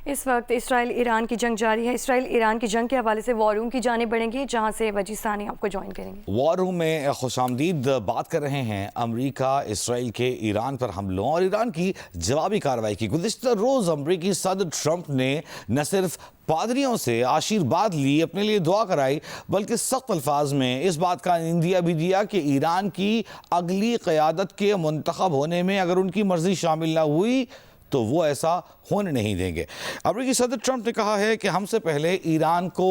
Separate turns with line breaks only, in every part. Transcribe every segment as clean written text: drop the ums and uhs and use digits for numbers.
اس وقت اسرائیل ایران کی جنگ جاری ہے۔ اسرائیل ایران کی جنگ کے حوالے سے وار روم کی جانب بڑھیں گے، جہاں سے وجیح ثانی آپ کو جوائن کریں گے۔
وار روم میں خوش آمدید بات کر رہے ہیں امریکہ اسرائیل کے ایران پر حملوں اور ایران کی جوابی کارروائی کی۔ گزشتہ روز امریکی صدر ٹرمپ نے نہ صرف پادریوں سے آشیرواد لی، اپنے لیے دعا کرائی، بلکہ سخت الفاظ میں اس بات کا اندیا بھی دیا کہ ایران کی اگلی قیادت کے منتخب ہونے میں اگر ان کی مرضی شامل نہ ہوئی تو وہ ایسا ہونے نہیں دیں گے۔ امریکی صدر ٹرمپ نے کہا ہے کہ ہم سے پہلے ایران کو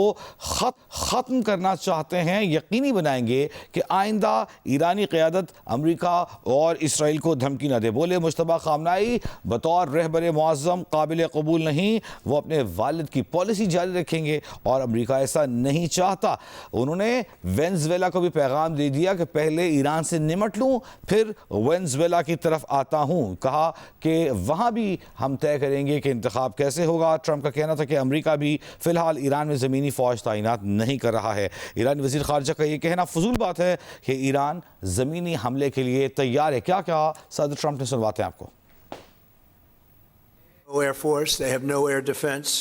ختم کرنا چاہتے ہیں، یقینی بنائیں گے کہ آئندہ ایرانی قیادت امریکہ اور اسرائیل کو دھمکی نہ دے۔ بولے مجتبیٰ خامنہئی بطور رہبر معظم قابل قبول نہیں، وہ اپنے والد کی پالیسی جاری رکھیں گے اور امریکہ ایسا نہیں چاہتا۔ انہوں نے وینزویلا کو بھی پیغام دے دیا کہ پہلے ایران سے نمٹ لوں پھر وینزویلا کی طرف آتا ہوں۔ کہا کہ وہاں بھی ہم طے کریں گے کہ انتخاب کیسے ہوگا۔ ٹرمپ کا کہنا تھا کہ امریکہ بھی فی الحال ایران میں زمینی فوج تعینات نہیں کر رہا ہے۔ ایرانی وزیر خارجہ کا یہ کہنا فضول بات ہے کہ ایران زمینی حملے کے لیے تیار ہے۔ کیا کہا صدر ٹرمپ نے، سنواتے ہیں آپ کو۔
Air Force, they have no air defense.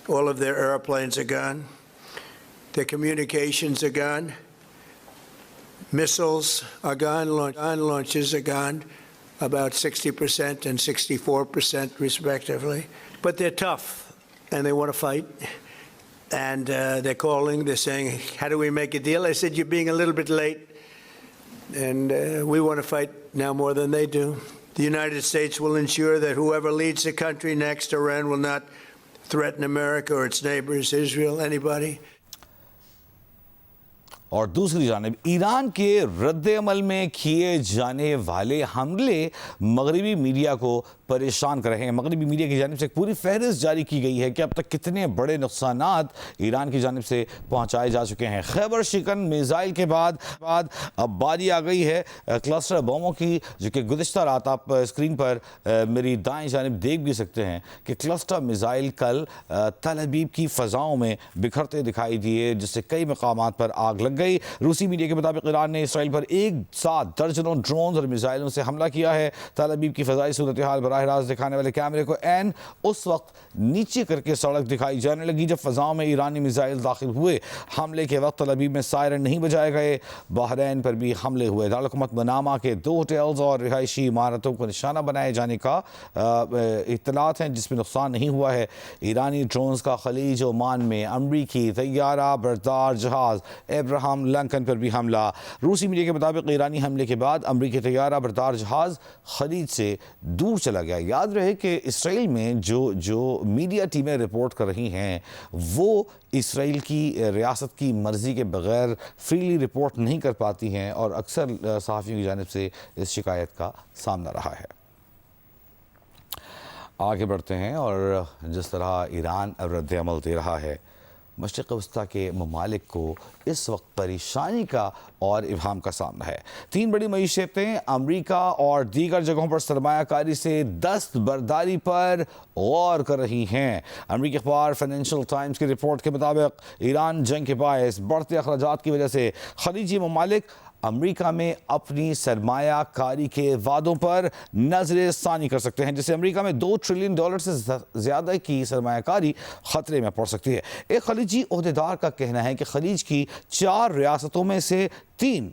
All of their airplanes are gone. Their communications are gone. Missiles are gone. Launches are gone. About 60% and 64% respectively. But they're tough and they want to fight. And they're calling, they're saying, how do we make a deal? I said, you're being a little bit late. And we want to fight now more than they do. The United States will ensure that whoever leads the country next, Iran will not threaten America or its neighbors, Israel, anybody.
اور دوسری جانب ایران کے رد عمل میں کیے جانے والے حملے مغربی میڈیا کو پریشان کر رہے ہیں۔ مغربی میڈیا کی جانب سے ایک پوری فہرست جاری کی گئی ہے کہ اب تک کتنے بڑے نقصانات ایران کی جانب سے پہنچائے جا چکے ہیں۔ خیبر شکن میزائل کے بعد اب باری آ گئی ہے کلسٹر بموں کی، جو کہ گزشتہ رات آپ اسکرین پر میری دائیں جانب دیکھ بھی سکتے ہیں کہ کلسٹر میزائل کل تل ابیب کی فضاؤں میں بکھرتے دکھائی دیے، جس سے کئی مقامات پر آگ لگ گئی۔ روسی میڈیا کے مطابق ایران نے اسرائیل پر ایک ساتھ درجنوں ڈرونز اور میزائلوں سے حملہ کیا ہے۔ تل ابیب کی فضائی صورتحال براہ راست دکھانے والے کیمرے کو اس وقت نیچے کر کے سڑک دکھائی جانے لگی جب فضاؤں میں ایرانی میزائل داخل ہوئے۔ حملے کے وقت تل ابیب میں سائرن نہیں بجائے گئے۔ بحرین پر بھی حملے ہوئے۔ دارالحکومت منامہ کے 2 ہوٹلز اور رہائشی عمارتوں کو نشانہ بنائے جانے کا اطلاعات ہیں، جس میں نقصان نہیں ہوا ہے۔ ایرانی ڈرونز کا خلیج عمان میں امریکی طیارہ بردار جہاز ابراہم لنکن پر بھی حملہ۔ روسی میڈیا کے مطابق ایرانی حملے کے بعد امریکی طیارہ بردار جہاز خلیج سے دور چلا گیا۔ یاد رہے کہ اسرائیل میں جو میڈیا ٹیمیں رپورٹ کر رہی ہیں وہ اسرائیل کی ریاست کی مرضی کے بغیر فریلی رپورٹ نہیں کر پاتی ہیں، اور اکثر صحافیوں کی جانب سے اس شکایت کا سامنا رہا ہے۔ آگے بڑھتے ہیں، اور جس طرح ایران رد عمل دے رہا ہے، مشرق وسطیٰ کے ممالک کو اس وقت پریشانی کا اور ابہام کا سامنا ہے۔ 3 بڑی معیشتیں امریکہ اور دیگر جگہوں پر سرمایہ کاری سے دستبرداری پر غور کر رہی ہیں۔ امریکی اخبار فائنینشل ٹائمز کی رپورٹ کے مطابق ایران جنگ کے باعث بڑھتے اخراجات کی وجہ سے خلیجی ممالک امریکہ میں اپنی سرمایہ کاری کے وعدوں پر نظر ثانی کر سکتے ہیں، جس سے امریکہ میں $2 ٹریلین سے زیادہ کی سرمایہ کاری خطرے میں پڑ سکتی ہے۔ ایک خلیجی عہدیدار کا کہنا ہے کہ خلیج کی 4 ریاستوں میں سے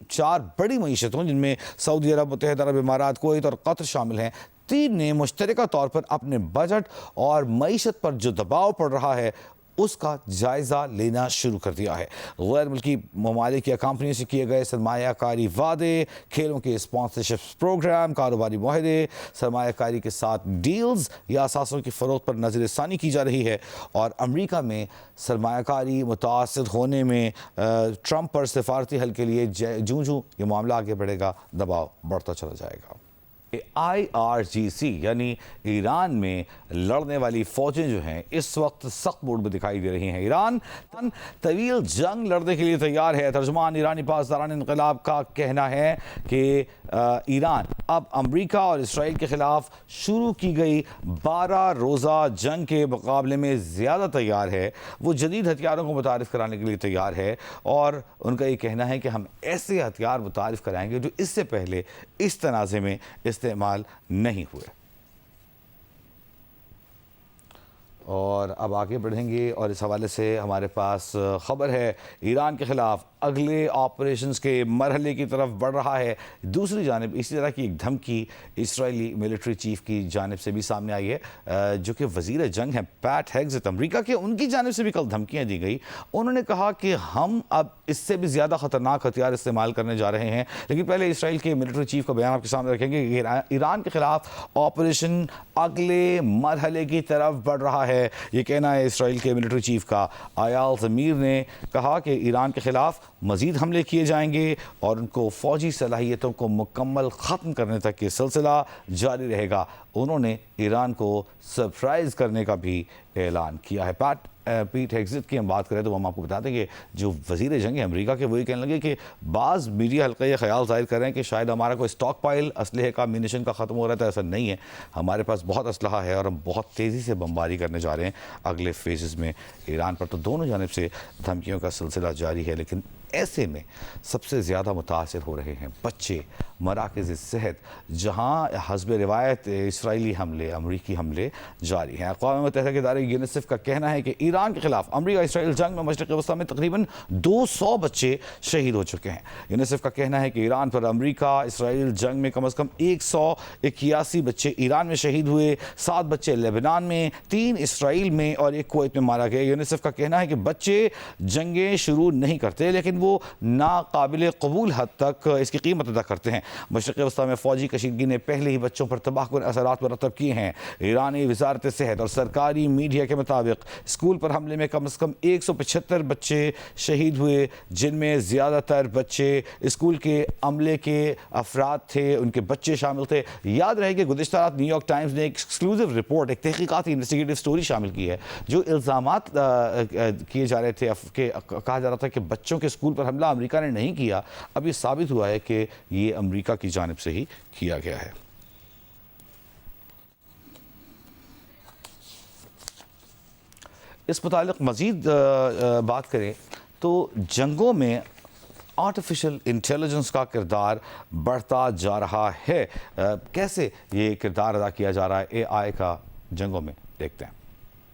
4 بڑی معیشتوں، جن میں سعودی عرب، متحدہ عرب امارات، کویت اور قطر شامل ہیں، 3 نے مشترکہ طور پر اپنے بجٹ اور معیشت پر جو دباؤ پڑ رہا ہے اس کا جائزہ لینا شروع کر دیا ہے۔ غیر ملکی ممالک یا کمپنیوں سے کیے گئے سرمایہ کاری وعدے، کھیلوں کے اسپانسرشپ پروگرام، کاروباری معاہدے، سرمایہ کاری کے ساتھ ڈیلز یا اثاثوں کی فروخت پر نظر ثانی کی جا رہی ہے، اور امریکہ میں سرمایہ کاری متاثر ہونے میں ٹرمپ پر سفارتی حل کے لیے جوں یہ معاملہ آگے بڑھے گا، دباؤ بڑھتا چلا جائے گا۔ IRGC یعنی ایران میں لڑنے والی فوجیں جو ہیں اس وقت سخت موڈ میں دکھائی دے رہی ہیں۔ ایران طویل جنگ لڑنے کے لیے تیار ہے۔ ترجمان ایرانی پاسداران انقلاب کا کہنا ہے کہ ایران اب امریکہ اور اسرائیل کے خلاف شروع کی گئی 12 روزہ جنگ کے مقابلے میں زیادہ تیار ہے۔ وہ جدید ہتھیاروں کو متعارف کرانے کے لیے تیار ہے، اور ان کا یہ کہنا ہے کہ ہم ایسے ہتھیار متعارف کرائیں گے جو اس سے پہلے اس تنازع میں استعمال نہیں ہوئے۔ اور اور اب آگے بڑھیں گے اور اس حوالے سے ہمارے پاس خبر ہے ایران کے خلاف اگلے آپریشنز کے مرحلے کی طرف بڑھ رہا ہے. دوسری جانب اسی طرح کی ایک دھمکی اسرائیلی ملٹری چیف کی جانب سے بھی سامنے آئی ہے جو کہ وزیر جنگ ہیں پیٹ ہیگزت امریکہ کے, ان کی جانب سے بھی کل دھمکیاں دی گئی. انہوں نے کہا کہ ہم اب اس سے بھی زیادہ خطرناک ہتھیار استعمال کرنے جا رہے ہیں. لیکن پہلے اسرائیل کے ملٹری چیف کا بیان آپ کے سامنے رکھیں گے کہ ایران کے خلاف آپریشن اگلے مرحلے کی طرف بڑھ رہا ہے. یہ کہنا ہے اسرائیل کے ملٹری چیف کا. ایال زمیر نے کہا کہ ایران کے خلاف مزید حملے کیے جائیں گے اور ان کو فوجی صلاحیتوں کو مکمل ختم کرنے تک یہ سلسلہ جاری رہے گا. انہوں نے ایران کو سرپرائز کرنے کا بھی اعلان کیا ہے. پیٹ ہیگزت کی ہم بات کریں تو ہم آپ کو بتا دیں کہ جو وزیر جنگ ہے امریکہ کے, وہی کہنے لگے کہ بعض میڈیا حلقے یہ خیال ظاہر کر رہے ہیں کہ شاید ہمارا کوئی اسٹاک پائل اسلحے کا امونیشن کا ختم ہو رہا تھا. ایسا نہیں ہے, ہمارے پاس بہت اسلحہ ہے اور ہم بہت تیزی سے بمباری کرنے جا رہے ہیں اگلے فیزز میں ایران پر. تو دونوں جانب سے دھمکیوں کا سلسلہ جاری ہے, لیکن ایسے میں سب سے زیادہ متاثر ہو رہے ہیں بچے, مراکز صحت, جہاں حسب روایت اسرائیلی حملے, امریکی حملے جاری ہیں. اقوام متحدہ کے ادارے یونیسیف کا کہنا ہے کہ ایران کے خلاف امریکہ اسرائیل جنگ میں مشرق وسطیٰ میں تقریباً 200 بچے شہید ہو چکے ہیں. یونیسیف کا کہنا ہے کہ ایران پر امریکہ اسرائیل جنگ میں کم از کم 181 بچے ایران میں شہید ہوئے, 7 بچے لبنان میں, 3 اسرائیل میں اور 1 کویت میں مارا گیا. یونیسیف کا کہنا ہے کہ بچے جنگیں شروع نہیں کرتے لیکن وہ ناقابل قبول حد تک اس کی قیمت ادا کرتے ہیں. مشرق وسطیٰ میں فوجی کشیدگی نے پہلے ہی بچوں پر تباہ کن اثرات مرتب کیے ہیں. ایرانی وزارت صحت اور سرکاری میڈیا کے مطابق اسکول پر حملے میں کم از کم 175 بچے شہید ہوئے, جن میں زیادہ تر بچے اسکول کے عملے کے افراد تھے, ان کے بچے شامل تھے. یاد رہے کہ گزشتہ رات نیو یارک ٹائمز نے ایک ایکسکلوزیو رپورٹ, ایک تحقیقاتی انویسٹیگیٹو سٹوری شامل کی ہے جو الزامات کیے جا رہے تھے کہ کہا جا رہا تھا کہ بچوں کے اسکول پر حملہ امریکہ نے نہیں کیا. اب یہ ثابت ہوا ہے کہ یہ امریکہ کی جانب سے ہی کیا گیا ہے. اس متعلق مزید بات کریں تو جنگوں میں آرٹیفیشل انٹیلیجنس کا کردار بڑھتا جا رہا ہے. کیسے یہ کردار ادا کیا جا رہا ہے اے آئی کا جنگوں میں, دیکھتے ہیں.